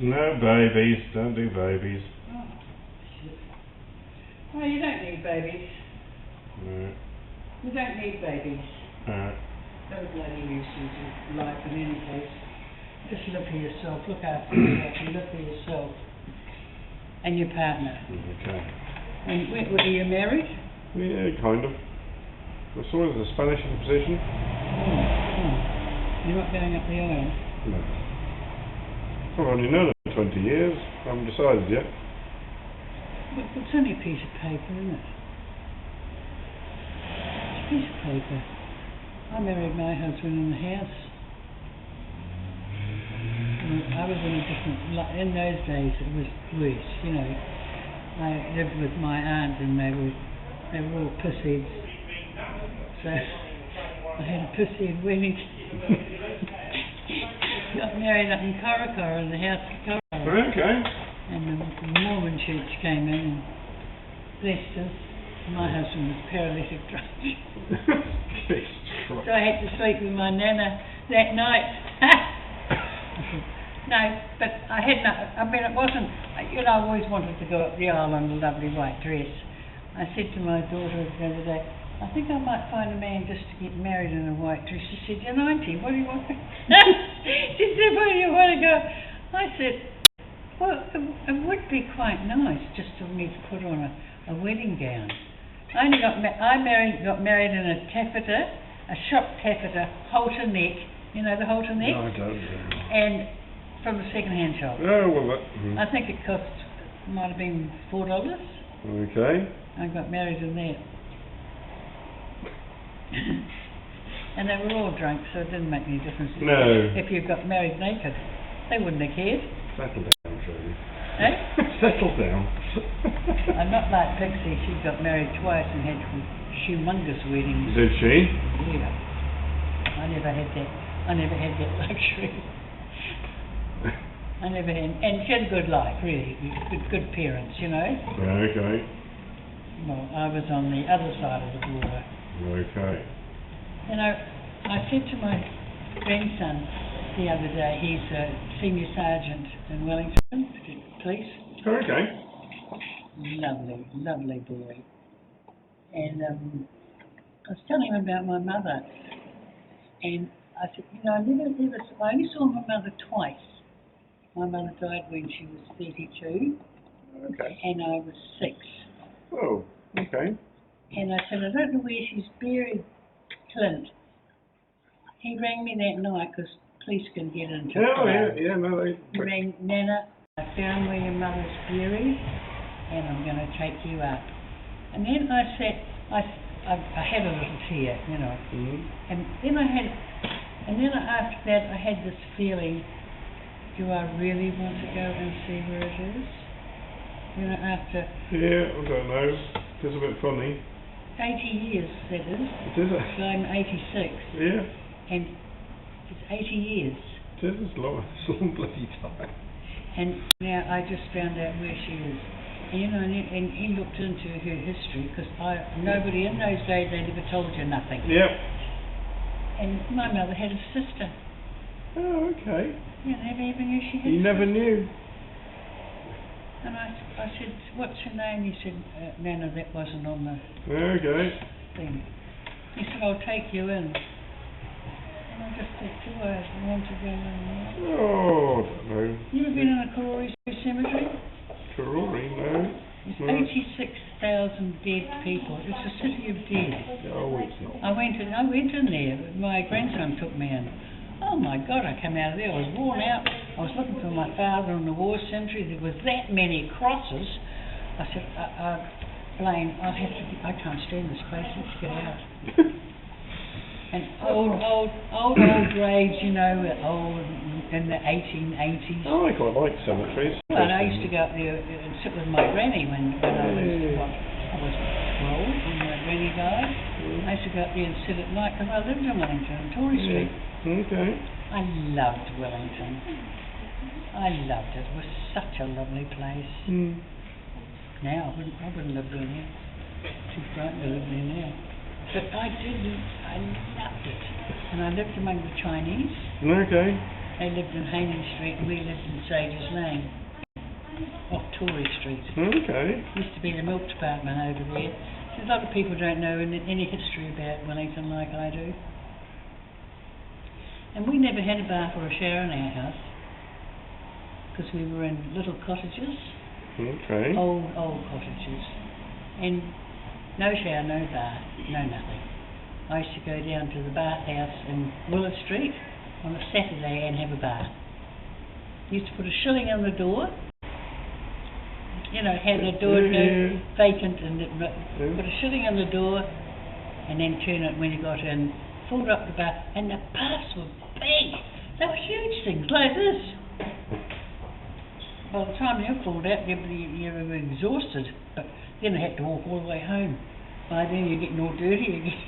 No babies, don't do babies. Oh, shit. Oh, you don't need babies. No. You don't need babies. No. Don't bloody useless in life in any case. Just look for yourself, look after yourself, and look for yourself. And your partner. Okay. And were you married? Yeah, kind of. I saw it as a Spanish Inquisition. Oh. You're not going up the aisle? No. I've only known her 20 years. I haven't decided yet. But it's only a piece of paper, isn't it? It's a piece of paper. I married my husband in the house. I was in a different... In those days it was worse, you know. I lived with my aunt and they were all pussies. So I had a pussy wedding. Got married up in Corricara in the house of Corricara. Okay. And the Mormon church came in and blessed us. My husband was paralytic drunk. So I had to sleep with my nana that night. No, but I had no, I mean it wasn't, you know, I always wanted to go up the aisle in a lovely white dress. I said to my daughter the other day, I think I might find a man just to get married in a white dress. She said, you're 90, what do you want? She said, where do you want to go? I said, well, it would be quite nice just for me to put on a wedding gown. I got married in a taffeta, a shop taffeta, halter neck, you know the halter neck? No, I don't know. And from a second-hand shop. Oh, well, that... I think it cost, might have been $4. Okay. I got married in there. And they were all drunk, so it didn't make any difference. No. If you got married naked, they wouldn't have cared. Settle down, Shirley. Eh? Settle down. I'm not like Pixie. She got married twice and had humongous weddings. Did she? Yeah. I never had that luxury. I never had, and she had a good life, really. Good parents, you know. Okay. Well, I was on the other side of the border. Okay. You know, I said to my grandson the other day, he's a senior sergeant in Wellington Police. Okay. Lovely, lovely boy. And I was telling him about my mother. And I said, you know, I only saw my mother twice. My mother died when she was 32. Okay. And I was 6. Oh, okay. And I said, I don't know where she's buried, Clint. He rang me that night because police can get into it. Oh, yeah, no, they... He rang, Nana, I found where your mother's buried and I'm going to take you up. And then I said, I had a little tear, you know. Mm-hmm. And then after that I had this feeling, do I really want to go and see where it is? You know, after... Yeah, I don't know. It's a bit funny. 80 years, that is. It is. So I'm 86. Yeah. And it's 80 years. It is. It's a long bloody time. And now I just found out where she is. And you know, and he looked into her history because nobody in those days, they never told you nothing. Yep. And my mother had a sister. Oh, okay. You never even knew she had You a never sister. knew. And I said, what's her name? He said, Nana, that wasn't on the Okay. thing. He said, I'll take you in. And I just said, do I want to go in there? Oh, I don't know. You ever been in a Karori Cemetery? Karori, no. There's 86,000 dead people. It's a city of dead. No, it's not. I went in there. My grandson took me in. Oh my God, I came out of there. I was worn out. I was looking for my father in the war cemetery. There was that many crosses. I said, Blaine, I can't stand this place. Let's get out. And old graves, you know, old in the 1880s. Oh, I quite like cemeteries. Well, I used to go up there and sit with my granny when I was 12 when my granny died. I used to go up there and sit at night because I lived in Wellington, on Tory Street. Okay. I loved Wellington. I loved it. It was such a lovely place. Now, I wouldn't live there now. Too frightened to live there now. But I loved it. And I lived among the Chinese. Okay. They lived in Haining Street and we lived in Sages Lane, off Tory Street. Okay. Used to be the milk department over there. A lot of people don't know any history about Wellington like I do. And we never had a bath or a shower in our house because we were in little cottages. Okay. Old cottages. And no shower, no bath, no nothing. I used to go down to the bathhouse in Willard Street on a Saturday and have a bath. Used to put a shilling on the door. You know, had the door vacant and put a shilling on the door and then turn it when you got in, filled up the bath, and the baths were big. They were huge things like this. By the time you filled out, you were exhausted, but then I had to walk all the way home. By then you're getting all dirty again.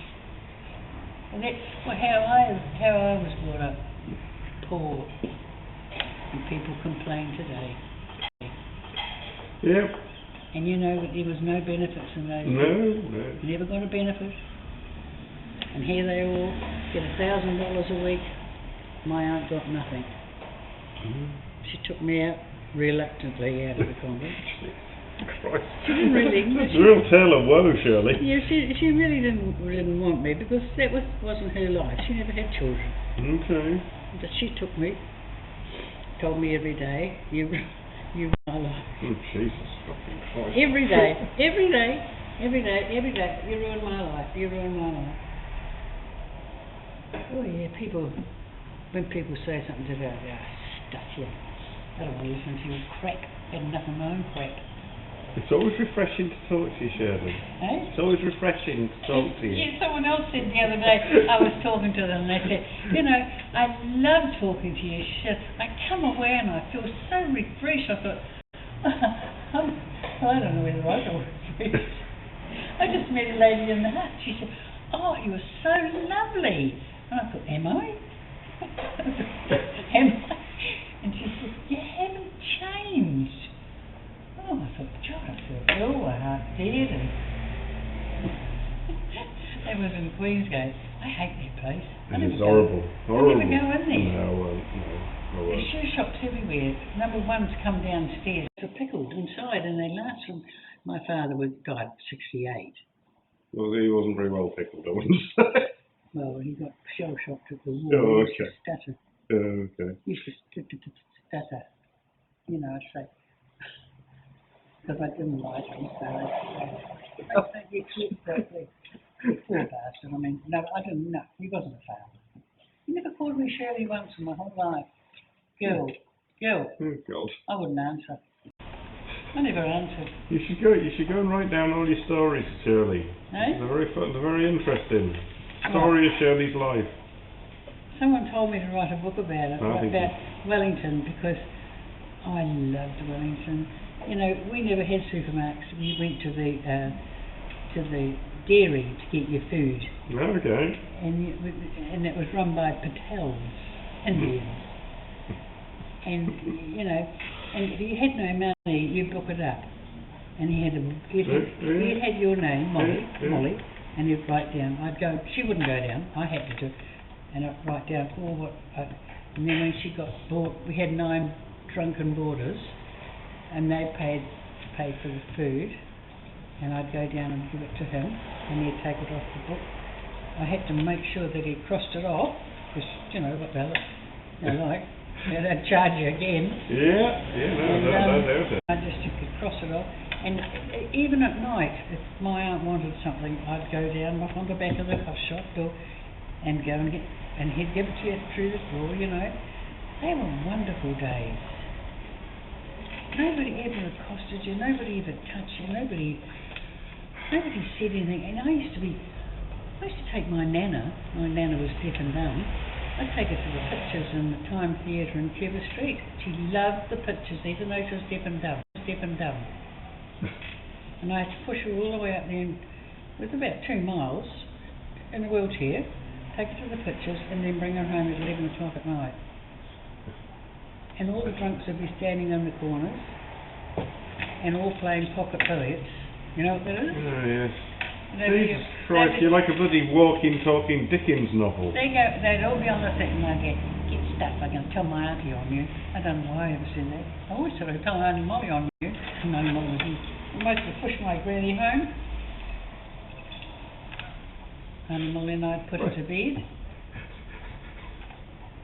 And that's how I was brought up. Poor. And people complain today. Yep. And you know that there was no benefits in those. No. Never got a benefit. And here they all get $1,000 a week. My aunt got nothing. She took me out reluctantly out of the convent. Christ. She didn't really. It's a real tale of woe, Shirley. Yeah, she really didn't want me because that wasn't her life. She never had children. Okay. But she took me. Told me every day, you ruin my life. Oh, Jesus fucking Christ. Every day, you ruin my life, you ruin my life. Oh yeah, when people say something to that, stuff you. I don't want to listen to your crap. I had enough of my own crap. It's always refreshing to talk to you, Shirley. Eh? It's always refreshing to talk to you. Yeah, someone else said the other day, I was talking to them and they said, you know, I love talking to you. I come away and I feel so refreshed. I thought, I don't know whether I feel refreshed. I just met a lady in the hut. She said, oh, you are so lovely. And I thought, am I? Am I? And she said, you haven't changed. Oh, I thought, God, I feel ill, my heart dead. And that was in Queensgate. I hate that place. It's horrible. Horrible. I never go in there. No, I won't. There's shoe shops everywhere. Number one's come downstairs. They're pickled inside and they last from... My father died at 68. Well, he wasn't very well pickled, I wouldn't say. Well, he got shell shocked at the war. Oh, okay. Stutter. Okay. He used to stutter. You know, I'd say... Because I didn't like him, so I think you keep that poor bastard. I mean, no, I didn't know. He wasn't a father. He never called me Shirley once in my whole life. Girl. Oh, God. I wouldn't answer. I never answered. You should go and write down all your stories, Shirley. Eh? They're very fun. They're very interesting. Story of Shirley's life. Someone told me to write a book about it, about Wellington, because I loved Wellington. You know, we never had supermarkets. We went to the dairy to get your food. Okay. And it was run by Patels, Indians. And you know, and if you had no money, you book it up. And he had your name, Molly, and he'd write down. I'd go. She wouldn't go down. I had to do, and I'd write down all what. And then when she got bored, we had 9 drunken boarders. And they paid for the food, and I'd go down and give it to him, and he'd take it off the book. I had to make sure that he crossed it off, because, you know, what they're like. They'd charge you again. Yeah, I just could cross it off. And even at night, if my aunt wanted something, I'd go down, knock on the back of the shop door, and go and get, and he'd give it to you through the door, you know. They were wonderful days. Nobody ever accosted you, nobody ever touched you, nobody said anything. And I used to take my nana was deaf and dumb, I'd take her to the pictures in the Time Theatre in Trevor Street. She loved the pictures, even though she was deaf and dumb. And I had to push her all the way up there, it was about 2 miles, in a wheelchair, take her to the pictures, and then bring her home at 11 o'clock at night. And all the drunks would be standing in the corners and all playing pocket billiards. You know what that is? Oh, yes. Jesus Christ, you're like a bloody walking, talking Dickens novel. They'd all be on the thing and I'd get get stuff, I'm going to tell my auntie on you. I don't know why I ever said that. I always said I'd tell Auntie Molly on you. And Auntie Molly was most to push my granny home. Auntie Molly and I put her to bed.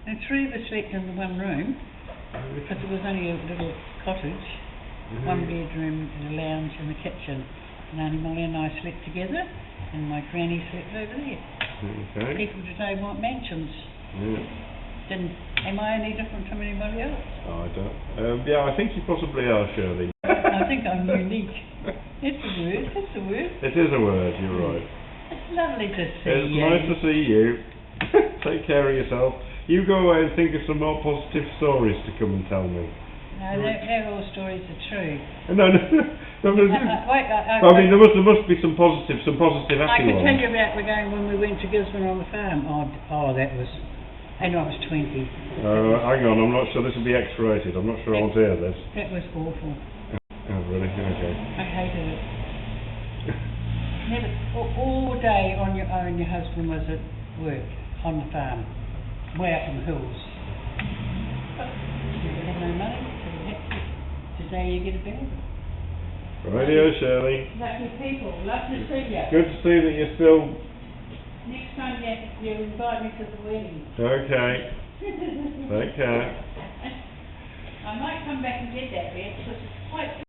And three of us slept in the one room, because it was only a little cottage. One bedroom and a lounge and the kitchen. And Auntie Molly and I slept together, and my granny slept over there. Okay. People today want mansions. Yeah. Am I any different from anybody else? Oh, I don't. Yeah, I think you possibly are, Shirley. I think I'm unique. It's a word, it's a word. It is a word, you're right. It's lovely to see It's you. nice to see you. Take care of yourself. You go away and think of some more positive stories to come and tell me. No, they're all stories are true. No. I mean, there must be some positive happy ones. I can tell you about when we went to Gisborne on the farm. Oh, that was, I know I was 20. Hang on, I'm not sure this will be X-rated. I'm not sure I want to hear this. That was awful. Oh, really? Okay. I hated it. Never, all day on your own, your husband was at work on the farm, way up in the hills. You had no money, so you had to, today you get a bill. Radio, Shirley. Lovely people, love to see you. Good to see that you're still... Next time you invite me to the wedding. Okay. Take care. I might come back and get that bit, because it's quite